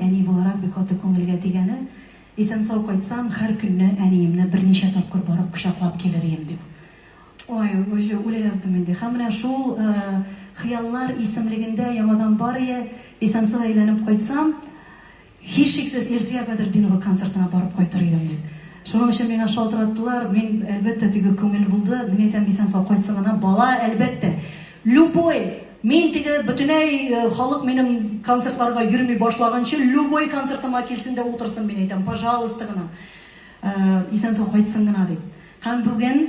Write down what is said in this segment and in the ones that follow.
әни буларак бик каты күңелгә тигәне, исән-сау кайтсам, һәр көнне әниемне берничә тапкыр барып кочаклап килер идем дип. Ой, уже үлә яздым инде. Һәм менә шул хыяллар исемлегендә яңадан барыя, исән-сау әйләнеп кайтсам, һичшиксез Илсөя Бәдретдинова концертына барып кайтыр идем дип. Шуның өчен миңа шалтыраттылар. Мин әлбәттә теге күңел булды. Мин әйтәм, исән-сау кайтсын гына, бала әлбәттә. Любой Мин теге бөтенәй халык минем концертларга йөрми башлаганчы, любой концертыма килсен дә утырсын, мин әйтәм, пожалуйста гына. Исән-сау кайтсын гына дип. Һәм бүген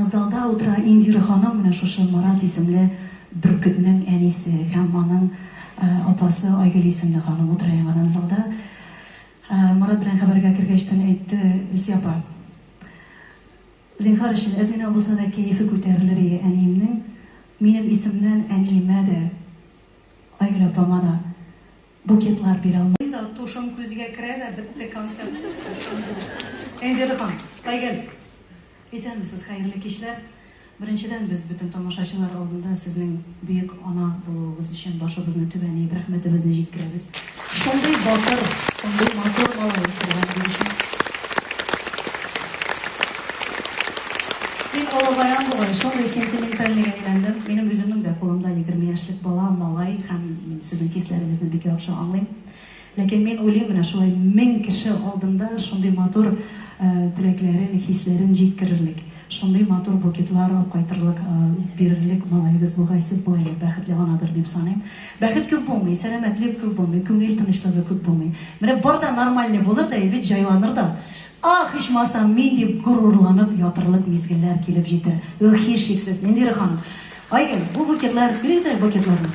залда утыра Индира ханым, менә шушы Марат исемле Бөркетнең әнисе һәм аның апасы Айгөл исемле ханым утыра яңадан залда. Марат белән хәбәргә кергәчтен әйтте, Илсөя апа, зинһар өчен әзминә булса да кәефе күтәрелер иде әниемнең. Минем исемнән әниемә дә, Айгөл апама да букетлар бирә алмый да, тушым күзгә керә дә, бетте концерт. Индира ханым, Айгөл, исәнмесез, хәерле кичләр. Беренчедән без бөтен тамашачылар алдында сезнең бөек ана булуыгыз өчен башыбызны түбән иеп рәхмәтебезне җиткерәбез. Шундый батыр, шундый матур малай булган өчен. Мин олыгаян булган, шундый сентиментальный әйләндем. Минем үземнең дә кулымда 20 яшьлек бала, малай һәм мин сезнең хисләрегезне бик яхшы аңлыйм. Ләкин мин уйлыйм, менә шулай 1000 кеше алдында шундый матур теләкләрен, хисләрен җиткерерлек. Шундый матур букетлар кайтырлык, бирерлек малайыбыз булгайсыз булай, бәхетле анадыр дип саныйм. Бәхет күп булмый, сәламәтлек күп булмый, күңел тынычлыгы күп булмый. Менә бар да нормаль булыр да, бит җайланыр да. Ичмасам мин дип горурланып ятырлык мизгелләр килеп җитер. Һичшиксез, Индира ханым. Айгөл, бу букетлар, бирегез букетларны.